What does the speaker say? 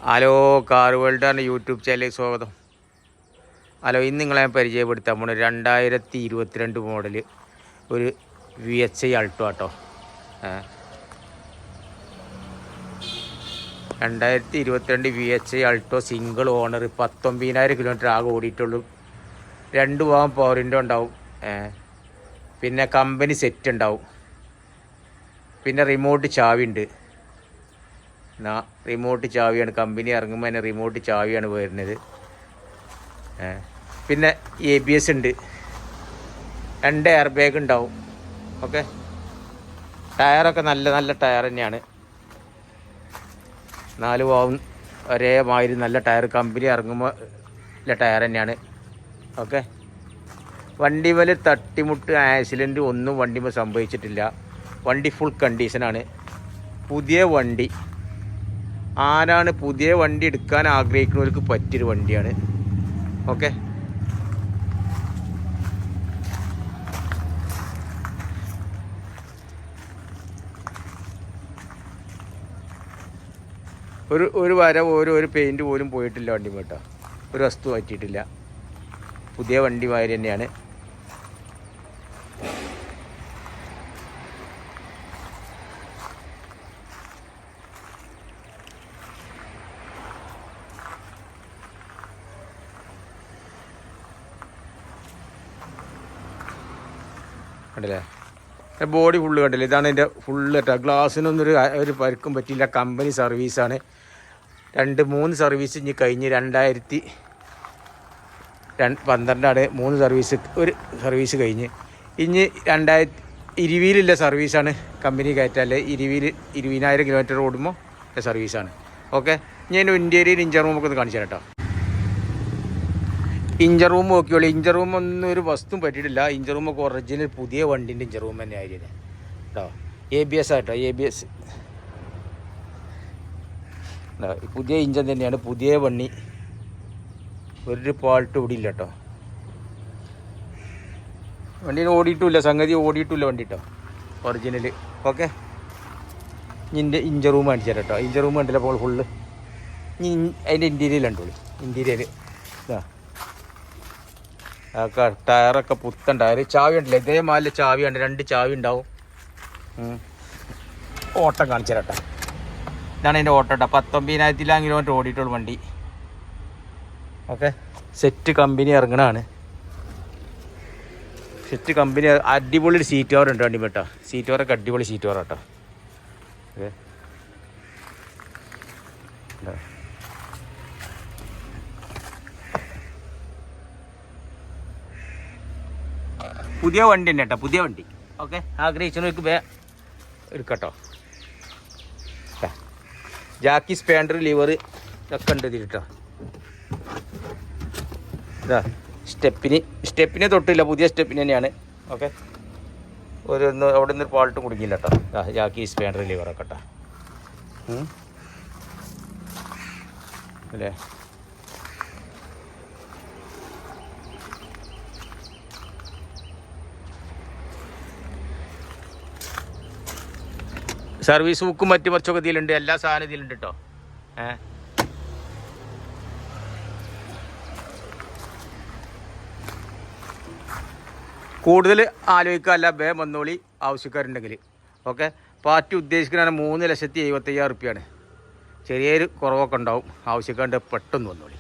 Hello car വേൾഡാണ് YouTube ചാനലിലേക്ക് സ്വാഗതം. Hello, ഇന്ന് നിങ്ങളെ ഞാൻ പരിചയപ്പെടുത്താൻ പോണ 2022 മോഡൽ ഒരു VHI Alto auto. 2022 VHI Alto single owner, 19,000 kilometre ആകെ ഓടിയിട്ടുള്ളൂ. 2 ഭാഗം പവർ വിൻഡോ ഉണ്ടാവും, പിന്നെ കമ്പനി സെറ്റ് ഉണ്ടാവും, പിന്നെ റിമോട്ട് ചാവി ഉണ്ട്. റിമോട്ട് ചാവിയാണ്, കമ്പനി ഇറങ്ങുമ്പോൾ തന്നെ റിമോട്ട് ചാവിയാണ് വരുന്നത്. പിന്നെ ABS ഉണ്ട്, 2 എയർ ബാഗ് ഉണ്ടാവും. ഓക്കെ, ടയറൊക്കെ നല്ല നല്ല ടയർ തന്നെയാണ്. 4 ഭാഗം ഒരേ മാതിരി നല്ല ടയർ, കമ്പനി ഇറങ്ങുമ്പോൾ ഉള്ള ടയർ തന്നെയാണ്. ഓക്കെ, വണ്ടിമേൽ തട്ടിമുട്ട് ആക്സിഡൻറ്റ് ഒന്നും വണ്ടിമേൽ സംഭവിച്ചിട്ടില്ല. വണ്ടി ഫുൾ കണ്ടീഷനാണ്. പുതിയ വണ്ടി, ആരാണ് പുതിയ വണ്ടി എടുക്കാൻ ആഗ്രഹിക്കുന്നവർക്ക് പറ്റിയൊരു വണ്ടിയാണ്. ഓക്കെ, ഒരു വര ഒരു പെയിൻറ്റ് പോലും പോയിട്ടില്ല വണ്ടി കേട്ടോ. ഒരു വസ്തു പറ്റിയിട്ടില്ല. പുതിയ വണ്ടി മാതിരി തന്നെയാണ്. കണ്ടില്ലേ, ബോഡി ഫുള്ള് കണ്ടില്ലേ, ഇതാണ് എൻ്റെ ഫുള്ള് കേട്ടോ. ഗ്ലാസ്സിനൊന്നും ഒരു പരുക്കും പറ്റില്ല. കമ്പനി സർവീസാണ്. 2-3 സർവീസ് ഇനി കഴിഞ്ഞ് 2012 3 സർവീസ്, ഒരു സർവീസ് കഴിഞ്ഞ് ഇനി 2020 സർവീസാണ് കമ്പനി കയറ്റാല്ലേ. 20,000 കിലോമീറ്റർ ഓടുമ്പോൾ സർവീസാണ്. ഓക്കെ, ഞാൻ ഇൻറ്റീരിയർ ഇഞ്ചർ റൂമൊക്കെ ഒന്ന് കാണിച്ചു തരാം കേട്ടോ. ഇഞ്ചർ റൂം നോക്കിയോളൂ. ഇഞ്ചർ റൂം ഒന്നും ഒരു വസ്തുവും പറ്റിയിട്ടില്ല. ഇഞ്ചർ റൂമൊക്കെ ഒറിജിനൽ പുതിയ വണ്ടിൻ്റെ ഇഞ്ചർ റൂം തന്നെ ആയിരുന്നു കേട്ടോ. ABS ആട്ടോ, ABS പുതിയ ഇഞ്ചൻ തന്നെയാണ്, പുതിയ വണ്ടി. ഒരു പാൾട്ട് ഇവിടെ ഇല്ല കേട്ടോ. വണ്ടീനെ ഓടിയിട്ടുമില്ല, സംഗതി ഓടിയിട്ടുമില്ല വണ്ടി കേട്ടോ, ഒറിജിനൽ. ഓക്കെ, ഇതിൻ്റെ ഇഞ്ചർ റൂം കാണിച്ചു തരാം കേട്ടോ. ഇഞ്ചർ റൂം കണ്ടില്ല അപ്പോൾ ഫുള്ള്. അതിൻ്റെ ഇൻറ്റീരിയൽ കണ്ടോളൂ. ഇൻറ്റീരിയൽ ടയറൊക്കെ പുത്തൻ ടയർ. ചാവി ഉണ്ടല്ലേ, ഇതേമാതിരി ചാവി ഉണ്ട്, 2 ചാവി ഉണ്ടാവും. ഓട്ടം കാണിച്ചു തരട്ടെ. ഇതാണ് എൻ്റെ ഓട്ടോ കേട്ടോ. 19,000 കിലോമീറ്റർ ഓടിയിട്ടുള്ള വണ്ടി. ഓക്കെ, സെറ്റ് കമ്പനി ഇറങ്ങണതാണ്. സെറ്റ് കമ്പനി, അടിപൊളി ഒരു സീറ്റ് കവർ ഉണ്ട് വണ്ടി കേട്ടോ. സീറ്റ് കവറൊക്കെ അടിപൊളി സീറ്റ് കവർ കേട്ടോ. ഓക്കെ, പുതിയ വണ്ടി തന്നെ കേട്ടോ, പുതിയ വണ്ടി. ഓക്കെ, ആഗ്രഹിച്ചവർക്ക് എടുക്കട്ടോ. ജാക്കി സ്പാൻഡർ ലിവർ ഒക്കെ ഉണ്ട് ഇതിൽ കേട്ടോ. ഇതാ സ്റ്റെപ്പിനെ തൊട്ടില്ല, പുതിയ സ്റ്റെപ്പിന് തന്നെയാണ്. ഓക്കെ, അവിടെ നിന്ന് പാൾട്ടും കുടുങ്ങിയില്ല കേട്ടോ. ജാക്കി സ്പാൻഡർ ലിവറൊക്കെ കേട്ടോ. അല്ലേ, സർവീസ് ബുക്കും മറ്റു മറിച്ചൊക്കെ ഇതിലുണ്ട്. എല്ലാ സാധനം ഇതിലുണ്ട് കേട്ടോ. കൂടുതൽ ആലോചിക്കാല്ല, വേഗം വന്നോളി ആവശ്യക്കാരുണ്ടെങ്കിൽ. ഓക്കെ, പാർട്ടി ഉദ്ദേശിക്കുന്ന 3,75,000 റുപ്യാണ്. ചെറിയൊരു കുറവൊക്കെ ഉണ്ടാവും. ആവശ്യക്കാരുണ്ട്, പെട്ടെന്ന് വന്നോളി.